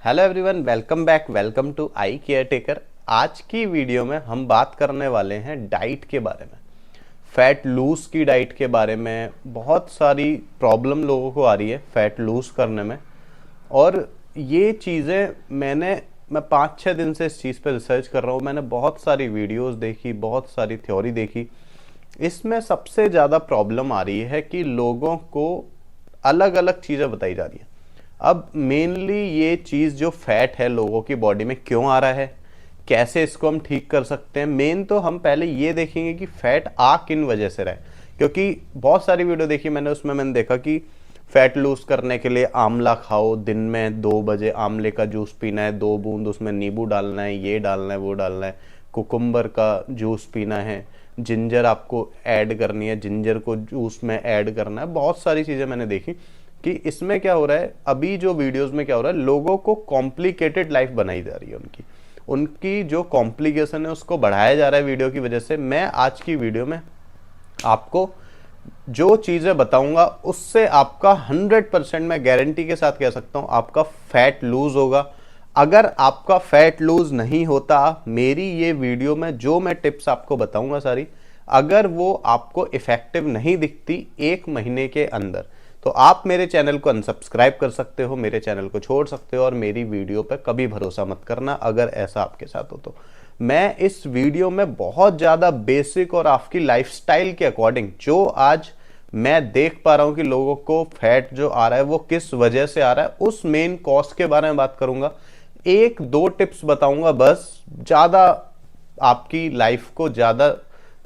Hello everyone, welcome back. Welcome to eye care taker. आज की video में हम बात करने वाले हैं डाइट के बारे में, फैट लूज की डाइट के बारे में। बहुत सारी प्रॉब्लम लोगों को आ रही है फैट लूज करने में, और ये चीज़ें मैं 5-6 दिन से इस चीज़ पे रिसर्च कर रहा हूँ। मैंने बहुत सारी वीडियोस देखी, बहुत सारी थ्योरी देखी। इसमें सबसे ज़्यादा प्रॉब्लम आ रही है कि लोगों को अलग अलग चीज़ें बताई जा रही है। अब मेनली ये चीज़ जो फैट है लोगों की बॉडी में क्यों आ रहा है, कैसे इसको हम ठीक कर सकते हैं। मेन तो हम पहले ये देखेंगे कि फैट आ किन वजह से रहा है, क्योंकि बहुत सारी वीडियो देखी मैंने, उसमें मैंने देखा कि फैट लूज करने के लिए आंवला खाओ, दिन में 2 बजे आंवले का जूस पीना है, 2 बूंद उसमें नींबू डालना है, ये डालना है, वो डालना है, कुकुम्बर का जूस पीना है, जिंजर आपको ऐड करनी है, जिंजर को जूस में ऐड करना है। बहुत सारी चीज़ें मैंने देखी कि इसमें क्या हो रहा है। अभी जो वीडियोस में क्या हो रहा है, लोगों को कॉम्प्लिकेटेड लाइफ बनाई जा रही है। उनकी जो कॉम्प्लिकेशन है उसको बढ़ाया जा रहा है वीडियो की वजह से। मैं आज की वीडियो में आपको जो चीज़ें बताऊंगा उससे आपका 100% मैं गारंटी के साथ कह सकता हूं आपका फैट लूज होगा। अगर आपका फैट लूज नहीं होता, मेरी ये वीडियो में जो मैं टिप्स आपको बताऊंगा सारी, अगर वो आपको इफेक्टिव नहीं दिखती 1 महीने के अंदर, तो आप मेरे चैनल को अनसब्सक्राइब कर सकते हो, मेरे चैनल को छोड़ सकते हो, और मेरी वीडियो पर कभी भरोसा मत करना अगर ऐसा आपके साथ हो तो। मैं इस वीडियो में बहुत ज़्यादा बेसिक और आपकी लाइफस्टाइल के अकॉर्डिंग, जो आज मैं देख पा रहा हूं कि लोगों को फैट जो आ रहा है वो किस वजह से आ रहा है, उस मेन कॉज के बारे में बात करूंगा। 1-2 टिप्स बताऊंगा बस, ज़्यादा आपकी लाइफ को ज़्यादा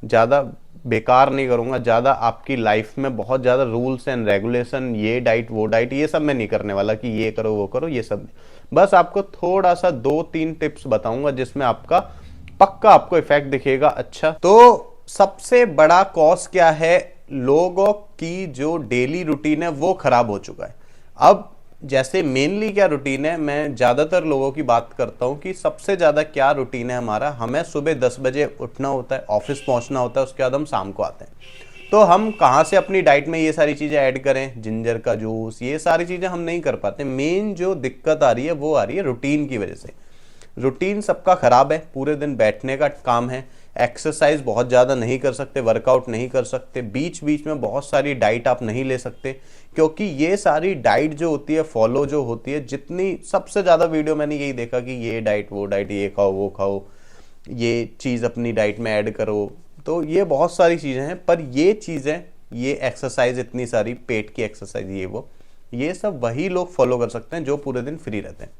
ज़्यादा बेकार नहीं करूंगा। ज़्यादा आपकी लाइफ में बहुत ज़्यादा रूल्स एंड रेगुलेशन, ये डाइट वो डाइट, ये सब मैं नहीं करने वाला कि ये करो वो करो, ये सब नहीं। बस आपको थोड़ा सा 2-3 टिप्स बताऊंगा जिसमें आपका पक्का आपको इफेक्ट दिखेगा। अच्छा, तो सबसे बड़ा कॉज क्या है, लोगों की जो डेली रूटीन है वो खराब हो चुका है। अब जैसे मेनली क्या रूटीन है, मैं ज़्यादातर लोगों की बात करता हूँ कि सबसे ज़्यादा क्या रूटीन है हमारा। हमें सुबह 10 बजे उठना होता है, ऑफिस पहुँचना होता है, उसके बाद हम शाम को आते हैं। तो हम कहाँ से अपनी डाइट में ये सारी चीज़ें ऐड करें, जिंजर का जूस, ये सारी चीज़ें हम नहीं कर पाते। मेन जो दिक्कत आ रही है वो आ रही है रूटीन की वजह से। रूटीन सबका खराब है, पूरे दिन बैठने का काम है, एक्सरसाइज बहुत ज़्यादा नहीं कर सकते, वर्कआउट नहीं कर सकते, बीच बीच में बहुत सारी डाइट आप नहीं ले सकते, क्योंकि ये सारी डाइट जो होती है, फॉलो जो होती है, जितनी सबसे ज़्यादा वीडियो मैंने यही देखा कि ये डाइट वो डाइट, ये खाओ वो खाओ, ये चीज़ अपनी डाइट में ऐड करो। तो ये बहुत सारी चीज़ें हैं, पर ये चीज़ें, ये एक्सरसाइज इतनी सारी, पेट की एक्सरसाइज, ये सब वही लोग फॉलो कर सकते हैं जो पूरे दिन फ्री रहते हैं,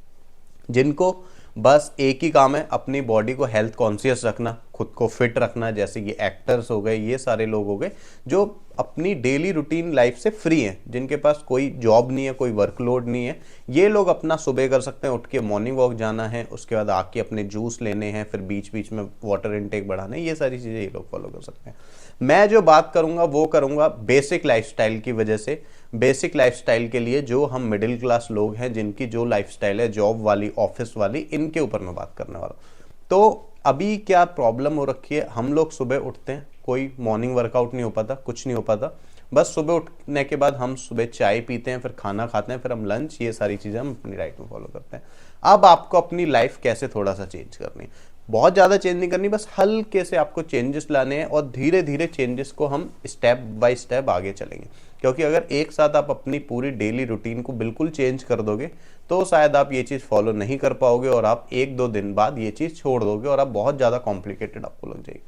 जिनको बस एक ही काम है, अपनी बॉडी को हेल्थ कॉन्शियस रखना, खुद को फिट रखना। जैसे कि एक्टर्स हो गए, ये सारे लोग हो गए जो अपनी डेली रूटीन लाइफ से फ्री हैं, जिनके पास कोई जॉब नहीं है, कोई वर्कलोड नहीं है। ये लोग अपना सुबह कर सकते हैं, उठ के मॉर्निंग वॉक जाना है, उसके बाद आके अपने जूस लेने हैं, फिर बीच बीच में वाटर इनटेक बढ़ाना है। ये सारी चीज़ें ये लोग फॉलो कर सकते हैं। मैं जो बात करूँगा वो करूँगा बेसिक लाइफस्टाइल की वजह से। बेसिक लाइफस्टाइल के लिए जो हम मिडिल क्लास लोग हैं, जिनकी जो लाइफस्टाइल है जॉब वाली, ऑफिस वाली, इनके ऊपर मैं बात करने वाला हूँ। तो अभी क्या प्रॉब्लम हो रखी है, हम लोग सुबह उठते हैं, कोई मॉर्निंग वर्कआउट नहीं हो पाता, कुछ नहीं हो पाता। बस सुबह उठने के बाद हम सुबह चाय पीते हैं, फिर खाना खाते हैं, फिर हम लंच, ये सारी चीज़ें हम अपनी डाइट में फॉलो करते हैं। अब आपको अपनी लाइफ कैसे थोड़ा सा चेंज करनी है, बहुत ज़्यादा चेंज नहीं करनी, बस हल्के से आपको चेंजेस लाने हैं, और धीरे धीरे चेंजेस को हम स्टेप बाय स्टेप आगे चलेंगे। क्योंकि अगर एक साथ आप अपनी पूरी डेली रूटीन को बिल्कुल चेंज कर दोगे तो शायद आप ये चीज़ फॉलो नहीं कर पाओगे, और आप 1-2 दिन बाद ये चीज़ छोड़ दोगे, और आप बहुत ज़्यादा कॉम्प्लिकेटेड आपको लग जाएगी।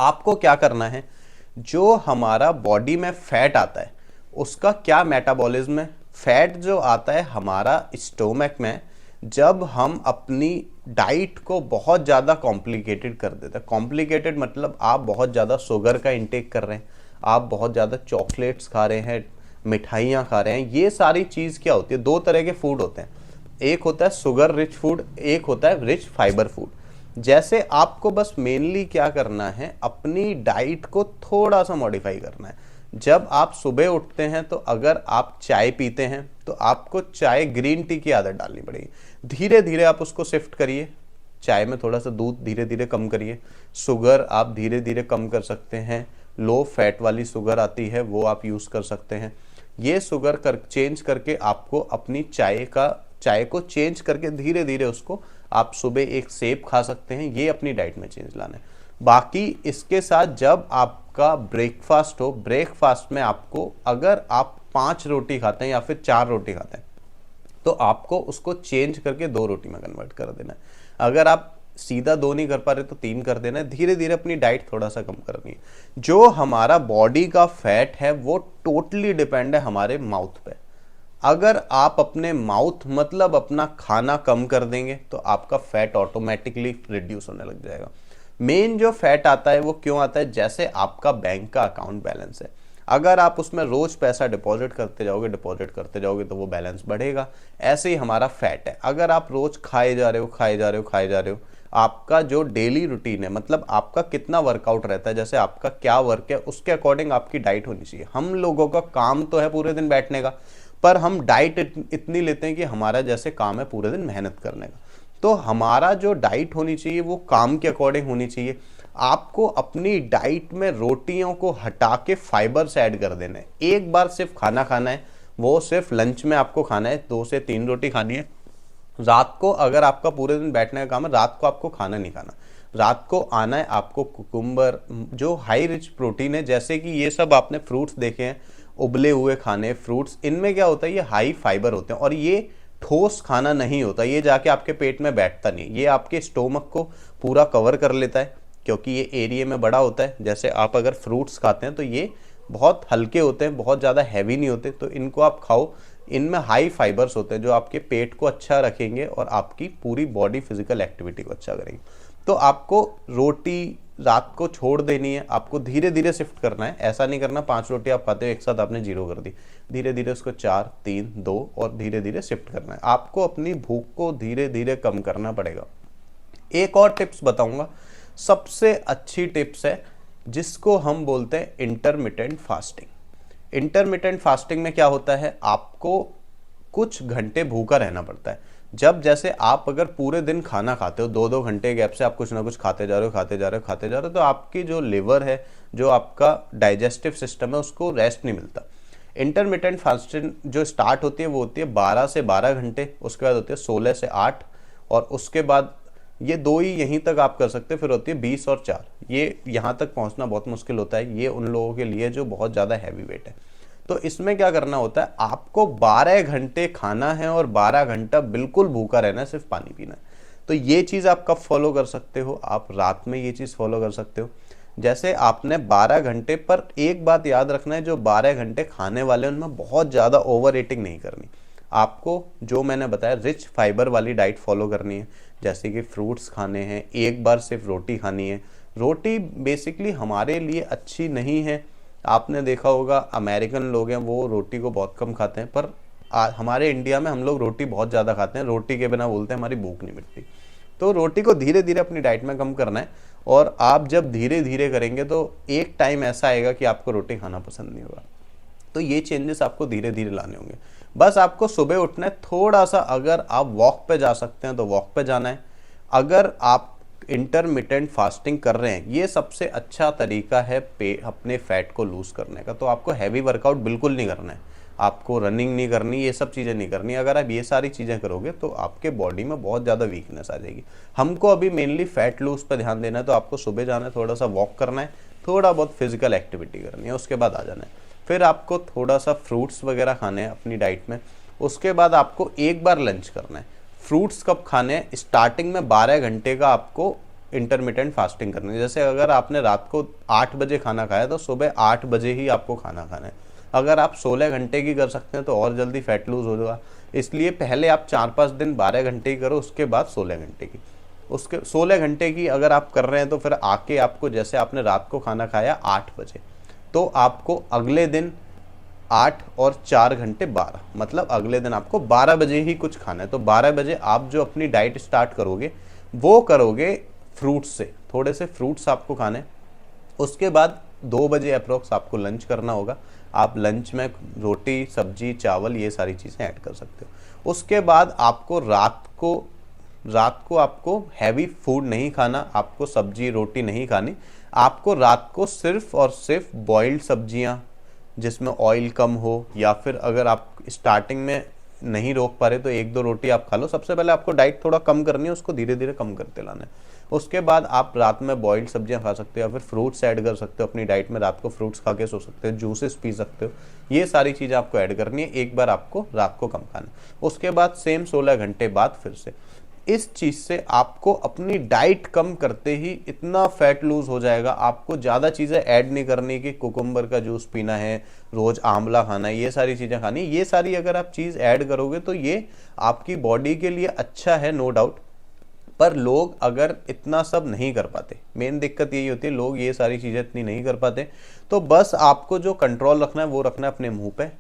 आपको क्या करना है, जो हमारा बॉडी में फैट आता है उसका क्या मेटाबॉलिज्म है। फैट जो आता है हमारा स्टोमक में, जब हम अपनी डाइट को बहुत ज़्यादा कॉम्प्लिकेटेड कर देते हैं। कॉम्प्लिकेटेड मतलब आप बहुत ज़्यादा शुगर का इंटेक कर रहे हैं, आप बहुत ज़्यादा चॉकलेट्स खा रहे हैं, मिठाइयाँ खा रहे हैं। ये सारी चीज़ क्या होती है, 2 तरह के फूड होते हैं, एक होता है शुगर रिच फूड, एक होता है रिच फाइबर फूड। जैसे आपको बस मेनली क्या करना है, अपनी डाइट को थोड़ा सा मॉडिफाई करना है। जब आप सुबह उठते हैं तो अगर आप चाय पीते हैं तो आपको चाय ग्रीन टी की आदत डालनी पड़ेगी। धीरे धीरे आप उसको शिफ्ट करिए, चाय में थोड़ा सा दूध धीरे धीरे कम करिए, शुगर आप धीरे धीरे कम कर सकते हैं। लो फैट वाली शुगर आती है वो आप यूज़ कर सकते हैं। ये शुगर चेंज करके आपको अपनी चाय को चेंज करके धीरे धीरे उसको आप सुबह एक सेब खा सकते हैं। ये अपनी डाइट में चेंज लाना है। बाकी इसके साथ जब आपका ब्रेकफास्ट हो, ब्रेकफास्ट में आपको, अगर आप 5 रोटी खाते हैं या फिर 4 रोटी खाते हैं, तो आपको उसको चेंज करके 2 रोटी में कन्वर्ट कर देना है। अगर आप सीधा 2 नहीं कर पा रहे तो 3 कर देना है। धीरे धीरे अपनी डाइट थोड़ा सा कम करनी है। जो हमारा बॉडी का फैट है वो टोटली डिपेंड है हमारे माउथ पे। अगर आप अपने माउथ मतलब अपना खाना कम कर देंगे तो आपका फैट ऑटोमेटिकली रिड्यूस होने लग जाएगा। मेन जो फैट आता है वो क्यों आता है, जैसे आपका बैंक का अकाउंट बैलेंस है, अगर आप उसमें रोज पैसा डिपॉजिट करते जाओगे तो वो बैलेंस बढ़ेगा। ऐसे ही हमारा फैट है, अगर आप रोज खाए जा रहे हो, आपका जो डेली रूटीन है, मतलब आपका कितना वर्कआउट रहता है, जैसे आपका क्या वर्क है, उसके अकॉर्डिंग आपकी डाइट होनी चाहिए। हम लोगों का काम तो है पूरे दिन बैठने का, पर हम डाइट इतनी लेते हैं कि हमारा जैसे काम है पूरे दिन मेहनत करने का। तो हमारा जो डाइट होनी चाहिए वो काम के अकॉर्डिंग होनी चाहिए। आपको अपनी डाइट में रोटियों को हटा के फाइबर्स ऐड कर देना है। एक बार सिर्फ खाना खाना है, वो सिर्फ लंच में आपको खाना है, 2 से 3 रोटी खानी है। रात को अगर आपका पूरे दिन बैठने का काम है, रात को आपको खाना नहीं खाना। रात को आना है आपको कुकुम्बर, जो हाई रिच प्रोटीन है, जैसे कि ये सब आपने फ्रूट्स देखे हैं, उबले हुए खाने, फ्रूट्स, इनमें क्या होता है, ये हाई फाइबर होते हैं और ये ठोस खाना नहीं होता। ये जाके आपके पेट में बैठता नहीं, ये आपके स्टोमक को पूरा कवर कर लेता है क्योंकि ये एरिया में बड़ा होता है। जैसे आप अगर फ्रूट्स खाते हैं तो ये बहुत हल्के होते हैं, बहुत ज़्यादा हैवी नहीं होते, तो इनको आप खाओ। इनमें हाई फाइबर्स होते हैं जो आपके पेट को अच्छा रखेंगे और आपकी पूरी बॉडी फिजिकल एक्टिविटी को अच्छा करेंगे। तो आपको रोटी रात को छोड़ देनी है, आपको धीरे धीरे शिफ्ट करना है। ऐसा नहीं करना 5 रोटी आप खाते हो एक साथ आपने 0 कर दी, धीरे धीरे उसको 4, 3, 2 और धीरे धीरे शिफ्ट करना है। आपको अपनी भूख को धीरे धीरे कम करना पड़ेगा। एक और टिप्स बताऊंगा, सबसे अच्छी टिप्स है जिसको हम बोलते हैं इंटरमिटेंट फास्टिंग। इंटरमिटेंट फास्टिंग में क्या होता है, आपको कुछ घंटे भूखा रहना पड़ता है। जब जैसे आप अगर पूरे दिन खाना खाते हो, 2-2 घंटे गैप से आप कुछ ना कुछ खाते जा रहे हो, तो आपकी जो लिवर है, जो आपका डाइजेस्टिव सिस्टम है, उसको रेस्ट नहीं मिलता। इंटरमिटेंट फास्टिंग जो स्टार्ट होती है वो होती है 12 से 12 घंटे, उसके बाद होती है 16 से 8, और उसके बाद ये 2 ही यहीं तक आप कर सकते हो। फिर होती है 20 और 4। ये यहाँ तक पहुँचना बहुत मुश्किल होता है, ये उन लोगों के लिए जो बहुत ज़्यादा हैवी वेट है। तो इसमें क्या करना होता है, आपको 12 घंटे खाना है और 12 घंटा बिल्कुल भूखा रहना है, सिर्फ पानी पीना है। तो ये चीज़ आप कब फॉलो कर सकते हो, आप रात में ये चीज़ फॉलो कर सकते हो। जैसे आपने 12 घंटे, पर एक बात याद रखना है, जो 12 घंटे खाने वाले उनमें बहुत ज़्यादा ओवर ईटिंग नहीं करनी। आपको जो मैंने बताया रिच फाइबर वाली डाइट फॉलो करनी है, जैसे कि फ्रूट्स खाने हैं, एक बार सिर्फ रोटी खानी है। रोटी बेसिकली हमारे लिए अच्छी नहीं है। आपने देखा होगा अमेरिकन लोग हैं वो रोटी को बहुत कम खाते हैं, पर हमारे इंडिया में हम लोग रोटी बहुत ज़्यादा खाते हैं। रोटी के बिना बोलते हैं हमारी भूख नहीं मिटती। तो रोटी को धीरे धीरे अपनी डाइट में कम करना है, और आप जब धीरे धीरे करेंगे तो एक टाइम ऐसा आएगा कि आपको रोटी खाना पसंद नहीं होगा। तो ये चेंजेस आपको धीरे धीरे लाने होंगे। बस आपको सुबह उठना है, थोड़ा सा अगर आप वॉक पे जा सकते हैं तो वॉक पे जाना है। अगर आप इंटरमिटेंट फास्टिंग कर रहे हैं, ये सबसे अच्छा तरीका है अपने फैट को लूज करने का। तो आपको हैवी वर्कआउट बिल्कुल नहीं करना है, आपको रनिंग नहीं करनी, ये सब चीज़ें नहीं करनी। अगर आप ये सारी चीज़ें करोगे तो आपके बॉडी में बहुत ज़्यादा वीकनेस आ जाएगी। हमको अभी मेनली फैट लूज पर ध्यान देना है, तो आपको सुबह जाना है, थोड़ा सा वॉक करना है, थोड़ा बहुत फिजिकल एक्टिविटी करनी है, उसके बाद आ जाना है। फिर आपको थोड़ा सा फ्रूट्स वगैरह खाने हैं अपनी डाइट में। उसके बाद आपको एक बार लंच करना है। फ्रूट्स कब खाने हैं, स्टार्टिंग में 12 घंटे का आपको इंटरमिटेंट फास्टिंग करनी है। जैसे अगर आपने रात को 8 बजे खाना खाया तो सुबह 8 बजे ही आपको खाना खाना है। अगर आप 16 घंटे की कर सकते हैं तो और जल्दी फैट लूज हो जाएगा। इसलिए पहले आप 4-5 दिन 12 घंटे की करो, उसके बाद 16 घंटे की। उसके 16 घंटे की अगर आप कर रहे हैं तो फिर आके आपको, जैसे आपने रात को खाना खाया 8 बजे, तो आपको अगले दिन 8 और 4 घंटे 12, मतलब अगले दिन आपको 12 बजे ही कुछ खाना है। तो 12 बजे आप जो अपनी डाइट स्टार्ट करोगे वो करोगे फ्रूट्स से, थोड़े से फ्रूट्स आपको खाने। उसके बाद 2 बजे अप्रोक्स आपको लंच करना होगा। आप लंच में रोटी, सब्जी, चावल, ये सारी चीज़ें ऐड कर सकते हो। उसके बाद आपको रात को आपको हैवी फूड नहीं खाना, आपको सब्जी रोटी नहीं खानी। आपको रात को सिर्फ और सिर्फ बॉइल्ड सब्जियां जिसमें ऑयल कम हो, या फिर अगर आप स्टार्टिंग में नहीं रोक पा रहे तो 1-2 रोटी आप खा लो। सबसे पहले आपको डाइट थोड़ा कम करनी है, उसको धीरे धीरे कम करते लाना है। उसके बाद आप रात में बॉइल्ड सब्जियां खा सकते हो या फिर फ्रूट्स ऐड कर सकते हो अपनी डाइट में। रात को फ्रूट्स खा के सो सकते हो, जूसेस पी सकते हो। ये सारी चीज़ें आपको ऐड करनी है। एक बार आपको रात को कम खाना है, उसके बाद सेम 16 घंटे बाद फिर से। इस चीज़ से आपको अपनी डाइट कम करते ही इतना फैट लूज हो जाएगा। आपको ज़्यादा चीज़ें ऐड नहीं करनी कि कुकुम्बर का जूस पीना है, रोज़ आंवला खाना है, ये सारी चीज़ें खानी है। ये सारी अगर आप चीज़ ऐड करोगे तो ये आपकी बॉडी के लिए अच्छा है, नो डाउट। पर लोग अगर इतना सब नहीं कर पाते, मेन दिक्कत यही होती है, लोग ये सारी चीज़ें इतनी नहीं कर पाते। तो बस आपको जो कंट्रोल रखना है वो रखना है अपने मुंह पे।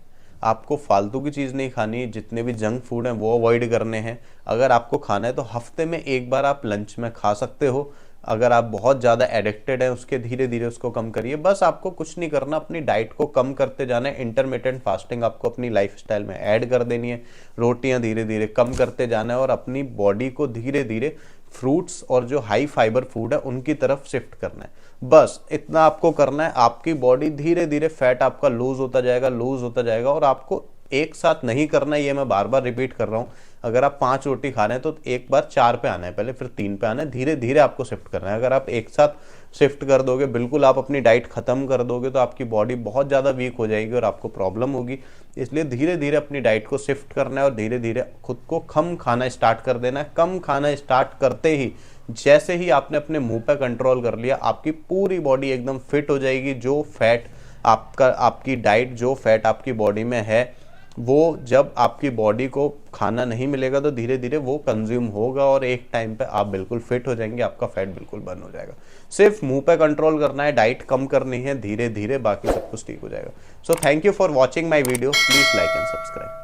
आपको फालतू की चीज़ नहीं खानी, जितने भी जंक फूड हैं वो अवॉइड करने हैं। अगर आपको खाना है तो हफ्ते में एक बार आप लंच में खा सकते हो। अगर आप बहुत ज़्यादा एडिक्टेड हैं उसके, धीरे धीरे उसको कम करिए। बस आपको कुछ नहीं करना, अपनी डाइट को कम करते जाना है। इंटरमिटेंट फास्टिंग आपको अपनी लाइफस्टाइल में ऐड कर देनी है। रोटियां धीरे धीरे कम करते जाना है और अपनी बॉडी को धीरे धीरे फ्रूट्स और जो हाई फाइबर फूड है उनकी तरफ शिफ्ट करना है। बस इतना आपको करना है। आपकी बॉडी धीरे धीरे फैट आपका लूज होता जाएगा, लूज होता जाएगा। और आपको एक साथ नहीं करना है, ये मैं बार बार रिपीट कर रहा हूँ। अगर आप 5 रोटी खा रहे हैं तो एक बार 4 पे आना है पहले, फिर 3 पे आना है। धीरे धीरे आपको शिफ्ट करना है। अगर आप एक साथ शिफ्ट कर दोगे, बिल्कुल आप अपनी डाइट खत्म कर दोगे, तो आपकी बॉडी बहुत ज़्यादा वीक हो जाएगी और आपको प्रॉब्लम होगी। इसलिए धीरे धीरे अपनी डाइट को शिफ्ट करना है और धीरे धीरे खुद को कम खाना स्टार्ट कर देना है। कम खाना स्टार्ट करते ही, जैसे ही आपने अपने मुंह पे कंट्रोल कर लिया, आपकी पूरी बॉडी एकदम फिट हो जाएगी। जो फैट आपकी डाइट, जो फैट आपकी बॉडी में है, वो जब आपकी बॉडी को खाना नहीं मिलेगा तो धीरे धीरे वो कंज्यूम होगा और एक टाइम पे आप बिल्कुल फिट हो जाएंगे। आपका फैट बिल्कुल बर्न हो जाएगा। सिर्फ मुंह पे कंट्रोल करना है, डाइट कम करनी है, धीरे धीरे बाकी सब कुछ ठीक हो जाएगा। So thank you for watching my video. Please like and subscribe.